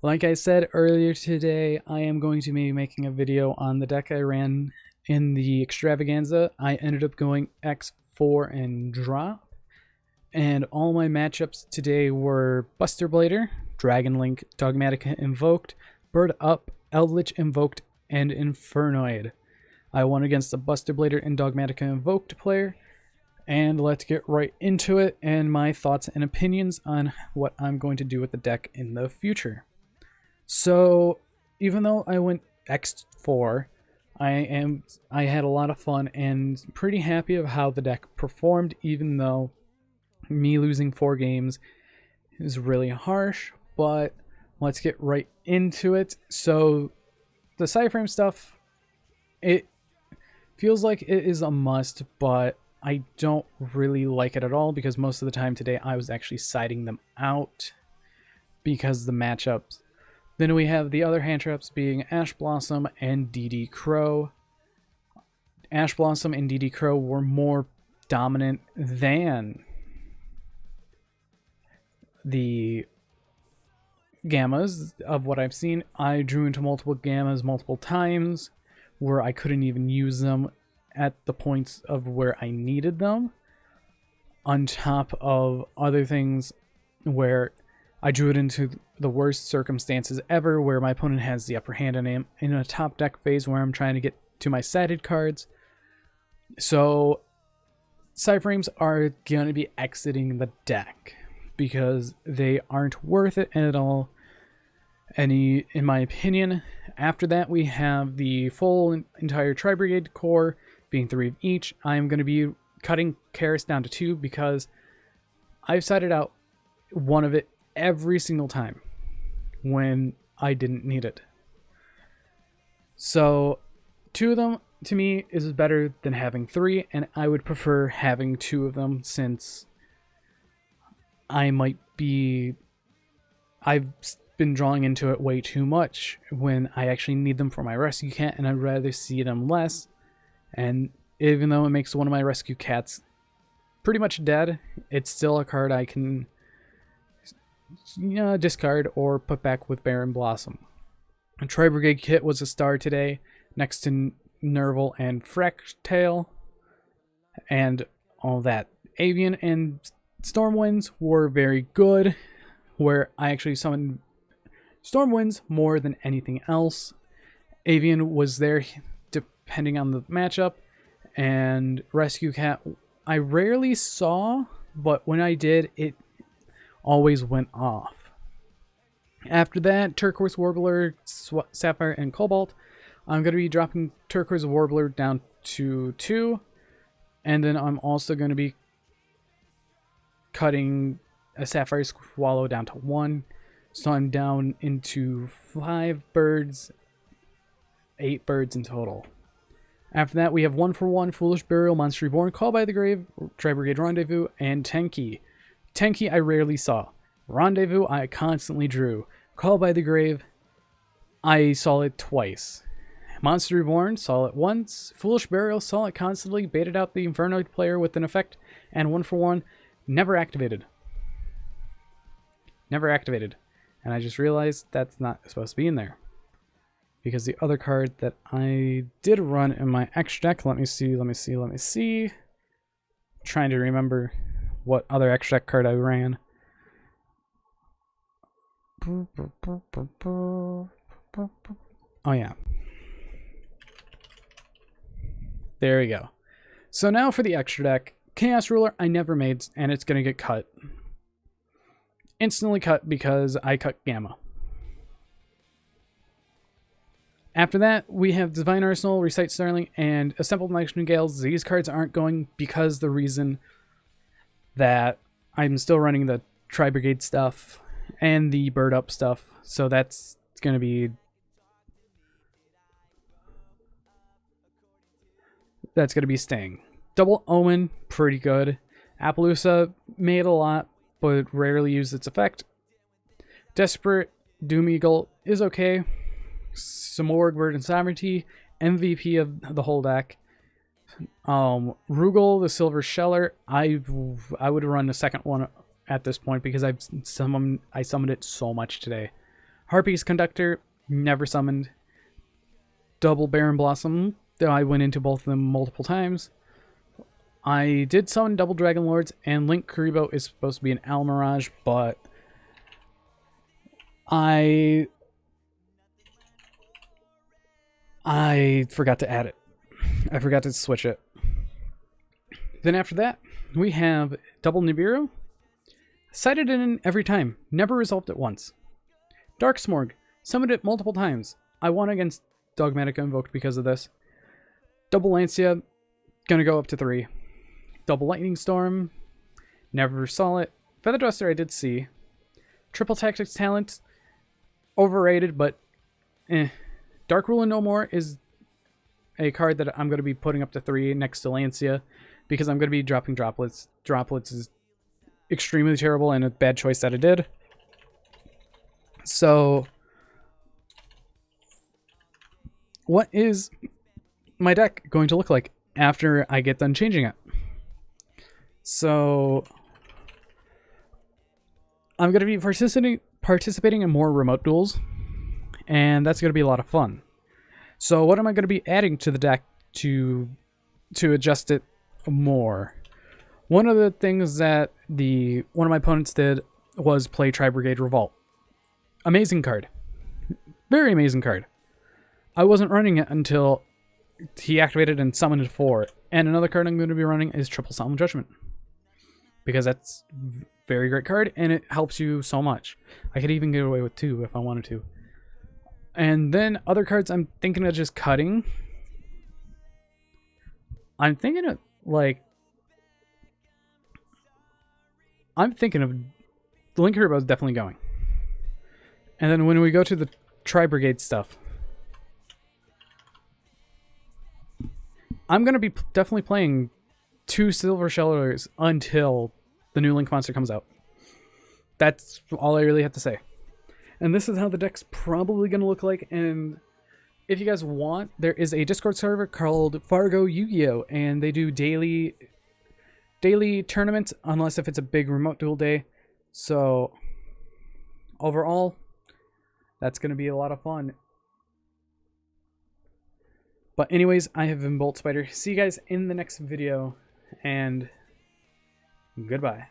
Like I said earlier today, I am going to be making a video on the deck I ran in the extravaganza. I ended up going X4 and drop, and all my matchups today were Buster Blader, Dragon Link, Dogmatica Invoked, Bird Up, Eldritch Invoked, and Infernoid. I won against the Buster Blader and Dogmatica Invoked player, and let's get right into it and my thoughts and opinions on what I'm going to do with the deck in the future. So, even though I went X4, I had a lot of fun and pretty happy of how the deck performed, even though me losing 4 games is really harsh, but let's get right into it. So, the Cyframe stuff, it feels like it is a must, but I don't really like it at all because most of the time today I was actually siding them out because the matchups. Then we have the other hand traps being Ash Blossom and DD Crow. Ash Blossom and DD Crow were more dominant than the Gammas of what I've seen. I drew into multiple Gammas multiple times where I couldn't even use them at the points of where I needed them, on top of other things where I drew it into the worst circumstances ever, where my opponent has the upper hand and I'm in a top deck phase where I'm trying to get to my sided cards. So Cyframes are going to be exiting the deck because they aren't worth it at all, in my opinion. After that, we have the full entire Tri-Brigade core being 3 of each. I'm going to be cutting Karis down to 2 because I've sided out one of it every single time when I didn't need it. So 2 of them to me is better than having 3, and I would prefer having 2 of them since I've been drawing into it way too much when I actually need them for my rescue cat, and I'd rather see them less. And even though it makes one of my rescue cats pretty much dead, it's still a card I can discard or put back with Baron Blossom. A Tri-Brigade kit was a star today, next to Nerval and Fractail, and all that. Avian and Stormwinds were very good, where I actually summoned Stormwinds more than anything else. Avian was there depending on the matchup, and Rescue Cat I rarely saw, but when I did, it always went off. After that, Turquoise Warbler, Sapphire, and Cobalt. I'm going to be dropping Turquoise Warbler down to 2, and then I'm also going to be cutting a Sapphire Swallow down to 1, so I'm down into 5 birds, 8 birds in total. After that, we have 1-for-1 Foolish Burial, Monster Reborn, Call by the Grave, Tri-Brigade Rendezvous, and Tenki. Tenki I rarely saw. Rendezvous I constantly drew. Call by the Grave I saw it twice. Monster Reborn saw it once. Foolish Burial saw it constantly, baited out the Infernoid player with an effect, and 1-for-1 never activated. Never activated. And I just realized that's not supposed to be in there, because the other card that I did run in my extra deck, let me see. Trying to remember what other extra deck card I ran. Oh yeah. There we go. So now for the extra deck. Chaos Ruler I never made, and it's going to get cut. Instantly cut because I cut Gamma. After that, we have Divine Arsenal, Recite Starling, and Assembled Nightingales. These cards aren't going because the reason that I'm still running the Tri-Brigade stuff and the Bird Up stuff, so that's going to be... staying. Double Omen, pretty good. Appaloosa made a lot, but rarely used its effect. Desperate Doom Eagle is okay. Samorg, Bird and Sovereignty, MVP of the whole deck. Rugal, the Silver Sheller, I would run the second one at this point because I summoned it so much today. Harpy's Conductor, never summoned. Double Baron Blossom, though I went into both of them multiple times. I did summon double Dragon Lords, and Link Kuriboh is supposed to be an Almirage, but I forgot to add it. I forgot to switch it. Then after that, we have double Nibiru. Sighted it in every time, never resolved it once. Dark Smorg, summoned it multiple times. I won against Dogmatika Invoked because of this. Double Lancia, gonna go up to 3. Double Lightning Storm, never saw it. Feather Duster I did see. Triple Tactics Talent, overrated, but Dark Ruler No More is a card that I'm going to be putting up to 3 next to Lancia because I'm going to be dropping Droplets. Droplets is extremely terrible and a bad choice that I did. So, what is my deck going to look like after I get done changing it? So, I'm going to be participating in more remote duels, and that's going to be a lot of fun. So what am I going to be adding to the deck to adjust it more? One of the things that one of my opponents did was play Tri-Brigade Revolt. Amazing card. Very amazing card. I wasn't running it until he activated and summoned it 4. And another card I'm going to be running is Triple Solemn Judgment, because that's a very great card and it helps you so much. I could even get away with 2 if I wanted to. And then other cards I'm thinking of just cutting. I'm thinking of the Link Kuriboh is definitely going. And then when we go to the Tri-Brigade stuff, I'm going to be definitely playing 2 Silver Shellers until the new Link monster comes out. That's all I really have to say. And this is how the deck's probably going to look like. And if you guys want, there is a Discord server called Fargo Yu-Gi-Oh! And they do daily tournaments, unless if it's a big remote duel day. So, overall, that's going to be a lot of fun. But anyways, I have been Bolt Spider. See you guys in the next video, and goodbye.